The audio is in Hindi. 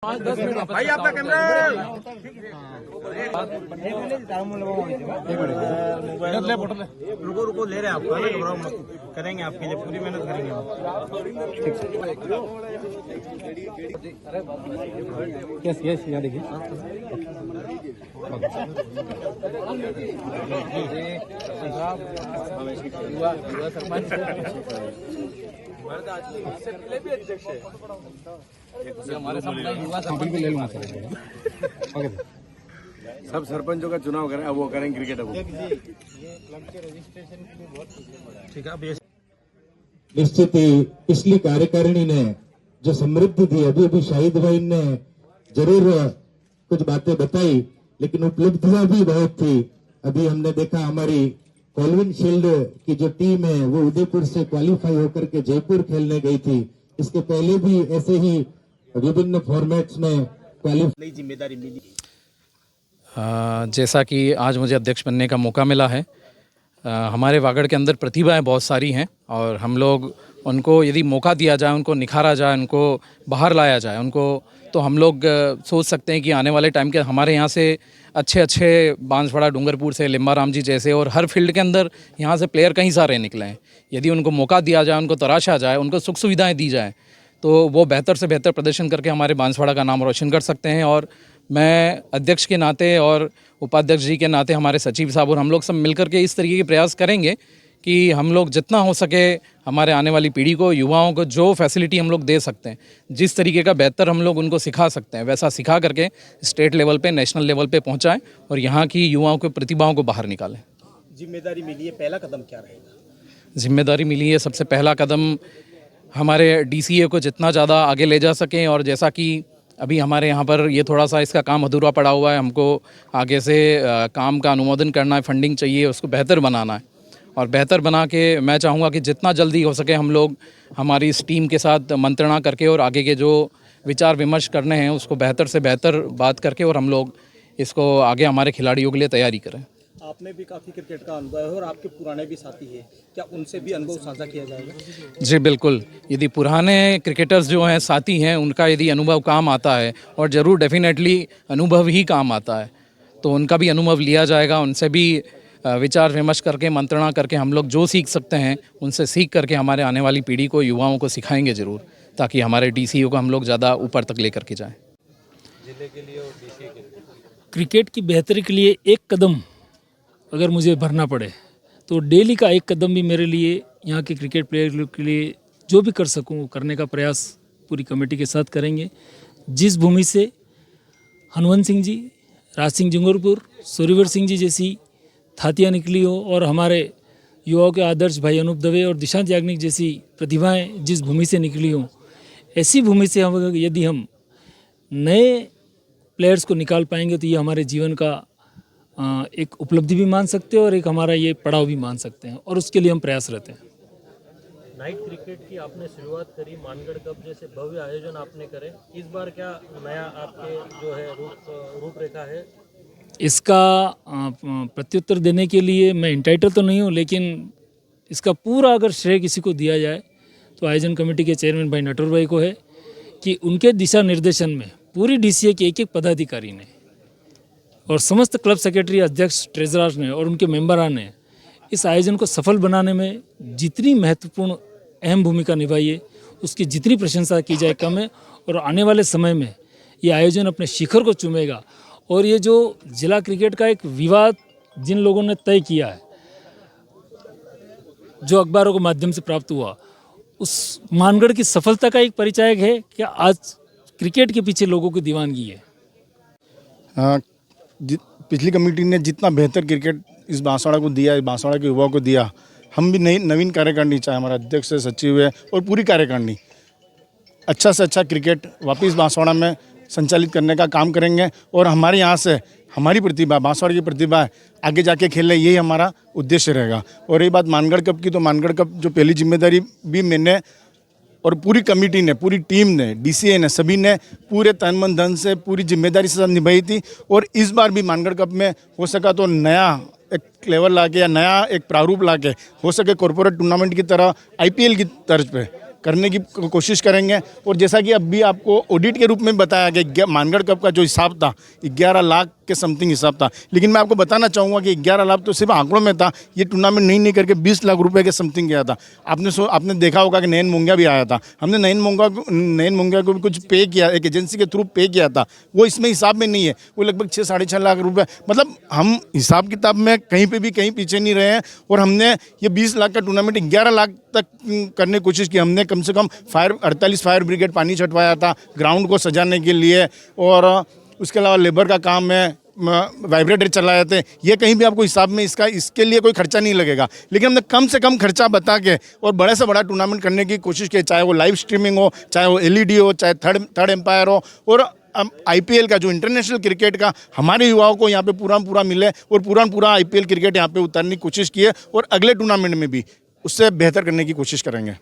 भाई आपका कैमरा रुको रुको ले रहे हैं आपका ना, घबराओ मत, करेंगे आपके लिए पूरी मेहनत करेंगे हम। यस यस यहाँ देखिए हमारे सामने युवा बिल्कुल ले लूँगा सर। Okay sir. सब सरपंचों का चुनाव करें, अब वो करेंगे क्रिकेट। अब ठीक है, अब ये निश्चित ही पिछली कार्यकारिणी ने जो समृद्धि थी, अभी अभी शाहिद भाई ने जरूर कुछ बातें बताई, लेकिन उपलब्धियां भी बहुत थी। अभी हमने देखा हमारी कॉल्विन शील्ड की जो टीम है वो उदयपुर से क्वालिफाई होकर के जयपुर खेलने गई थी। इसके पहले भी ऐसे ही विभिन्न फॉर्मेट्स में क्वालिफाई जिम्मेदारी मिली। जैसा कि आज मुझे अध्यक्ष बनने का मौका मिला है, हमारे वागड़ के अंदर प्रतिभाएं बहुत सारी हैं और हम लोग उनको यदि मौका दिया जाए, उनको निखारा जाए, उनको बाहर लाया जाए, उनको तो हम लोग सोच सकते हैं कि आने वाले टाइम के हमारे यहाँ से अच्छे बांसवाड़ा, डूंगरपुर से लिम्बाराम जी जैसे और हर फील्ड के अंदर यहाँ से प्लेयर कई सारे निकले हैं। यदि उनको मौका दिया जाए, उनको तराशा जाए, उनको सुख सुविधाएँ दी जाएँ तो वो बेहतर से बेहतर प्रदर्शन करके हमारे बांसवाड़ा का नाम रोशन कर सकते हैं। और मैं अध्यक्ष के नाते और उपाध्यक्ष जी के नाते, हमारे सचिव साहब और हम लोग सब मिलकर के इस तरीके के प्रयास करेंगे कि हम लोग जितना हो सके हमारे आने वाली पीढ़ी को, युवाओं को जो फैसिलिटी हम लोग दे सकते हैं, जिस तरीके का बेहतर हम लोग उनको सिखा सकते हैं, वैसा सिखा करके स्टेट लेवल पे, नेशनल लेवल पे पहुंचाएं और यहाँ की युवाओं के प्रतिभाओं को बाहर निकालें। जिम्मेदारी मिली है, पहला कदम क्या रहेगा? जिम्मेदारी मिली है, सबसे पहला कदम हमारे DCA को जितना ज़्यादा आगे ले जा सकें। और जैसा कि अभी हमारे यहाँ पर ये थोड़ा सा इसका काम अधूरा पड़ा हुआ है, हमको आगे से काम का अनुमोदन करना है, फंडिंग चाहिए, उसको बेहतर बनाना है। और बेहतर बना के मैं चाहूँगा कि जितना जल्दी हो सके हम लोग हमारी इस टीम के साथ मंत्रणा करके और आगे के जो विचार विमर्श करने हैं उसको बेहतर से बेहतर बात करके और हम लोग इसको आगे हमारे खिलाड़ियों के लिए तैयारी करें। आपने भी काफ़ी क्रिकेट का अनुभव है और आपके पुराने भी साथी हैं, क्या उनसे भी अनुभव साझा किया जाएगा? जी बिल्कुल, यदि पुराने क्रिकेटर्स जो हैं, साथी हैं, उनका यदि अनुभव काम आता है और ज़रूर डेफिनेटली अनुभव ही काम आता है, तो उनका भी अनुभव लिया जाएगा। उनसे भी विचार विमर्श करके, मंत्रणा करके हम लोग जो सीख सकते हैं उनसे सीख करके हमारे आने वाली पीढ़ी को, युवाओं को सिखाएंगे ज़रूर, ताकि हमारे DCA को हम लोग ज़्यादा ऊपर तक लेकर के जाएँ। जिले के लिए और DCA के लिए क्रिकेट की बेहतरी के लिए एक कदम अगर मुझे भरना पड़े तो डेली का एक कदम भी मेरे लिए, यहाँ के क्रिकेट प्लेयर के लिए जो भी कर सकूँ करने का प्रयास पूरी कमेटी के साथ करेंगे। जिस भूमि से हनुवंत सिंह जी, राज सिंह जंगूरपुर, सूर्यवर सिंह जी जैसी थातियाँ निकली हो और हमारे युवाओं के आदर्श भाई अनूप दवे और दिशांत याग्निक जैसी प्रतिभाएं जिस भूमि से निकली हों, ऐसी भूमि से हम यदि हम नए प्लेयर्स को निकाल पाएंगे तो ये हमारे जीवन का एक उपलब्धि भी मान सकते हैं और एक हमारा ये पड़ाव भी मान सकते हैं और उसके लिए हम प्रयासरत हैं। नाइट क्रिकेट की आपने शुरुआत करी, मानगढ़ कप जैसे भव्य आयोजन आपने करे, इस बार क्या नया आपके जो है रूपरेखा है? इसका प्रत्युत्तर देने के लिए मैं इंटाइटल तो नहीं हूँ, लेकिन इसका पूरा अगर श्रेय किसी को दिया जाए तो आयोजन कमेटी के चेयरमैन भाई नटवर भाई को है कि उनके दिशा निर्देशन में पूरी DCA के एक पदाधिकारी ने और समस्त क्लब सेक्रेटरी, अध्यक्ष, ट्रेजरर ने और उनके मेंबरान ने इस आयोजन को सफल बनाने में जितनी महत्वपूर्ण अहम भूमिका निभाई है उसकी जितनी प्रशंसा की जाए कम है। और आने वाले समय में ये आयोजन अपने शिखर को चूमेगा। और ये जो जिला क्रिकेट का एक विवाद जिन लोगों ने तय किया है, जो अखबारों के माध्यम से प्राप्त हुआ, उस मानगढ़ की सफलता का एक परिचायक है कि आज क्रिकेट के पीछे लोगों की दीवानगी है। पिछली कमेटी ने जितना बेहतर क्रिकेट इस बांसवाड़ा को दिया, इस बांसवाड़ा के युवाओं को दिया, हम भी नवीन कार्यकारिणी, चाहे हमारा अध्यक्ष है, सचिव है और पूरी कार्यकारिणी अच्छा से अच्छा क्रिकेट वापस बांसवाड़ा में संचालित करने का काम करेंगे। और हमारे यहाँ से हमारी प्रतिभा, बांसवाड़ा की प्रतिभा आगे जाके खेले, यही हमारा उद्देश्य रहेगा। और ये बात मानगढ़ कप की, तो मानगढ़ कप जो पहली जिम्मेदारी भी मैंने और पूरी कमेटी ने, पूरी टीम ने, DCA ने, सभी ने पूरे तन मन धन से पूरी जिम्मेदारी से निभाई थी। और इस बार भी मानगढ़ कप में हो सका तो नया एक लेवल लाके या नया एक प्रारूप लाके हो सके कॉर्पोरेट टूर्नामेंट की तरह IPL की तर्ज पे करने की कोशिश करेंगे। और जैसा कि अभी आपको ऑडिट के रूप में बताया गया, मानगढ़ कप का जो हिसाब था 11 लाख के समथिंग हिसाब था, लेकिन मैं आपको बताना चाहूँगा कि 11 लाख तो सिर्फ आंकड़ों में था। ये टूर्नामेंट नहीं करके 20 लाख रुपए के समथिंग गया था। आपने देखा होगा कि नयन मुंगिया भी आया था, हमने नयन मुंगिया को भी कुछ पे किया, एक एजेंसी के थ्रू पे किया था, वो इसमें हिसाब में नहीं है। वो लगभग 6-6.5 लाख रुपए, मतलब हम हिसाब किताब में कहीं पे भी कहीं पीछे नहीं रहे हैं। और हमने ये 20 लाख का टूर्नामेंट 11 लाख तक करने की कोशिश की। हमने कम से कम 48 फायर ब्रिगेड पानी छटवाया था ग्राउंड को सजाने के लिए, और उसके अलावा लेबर का काम है, वाइब्रेटर चलाए थे। ये कहीं भी आपको हिसाब में इसके लिए कोई खर्चा नहीं लगेगा, लेकिन हमने कम से कम खर्चा बता के और बड़े से बड़ा टूर्नामेंट करने की कोशिश की, चाहे वो लाइव स्ट्रीमिंग हो, चाहे वो LED हो, चाहे थर्ड एम्पायर हो। और IPL का जो इंटरनेशनल क्रिकेट का हमारे युवाओं को यहाँ पे पूरा मिले और पूरा IPL क्रिकेट यहाँ पे उतारने की कोशिश की है, और अगले टूर्नामेंट में भी उससे बेहतर करने की कोशिश करेंगे।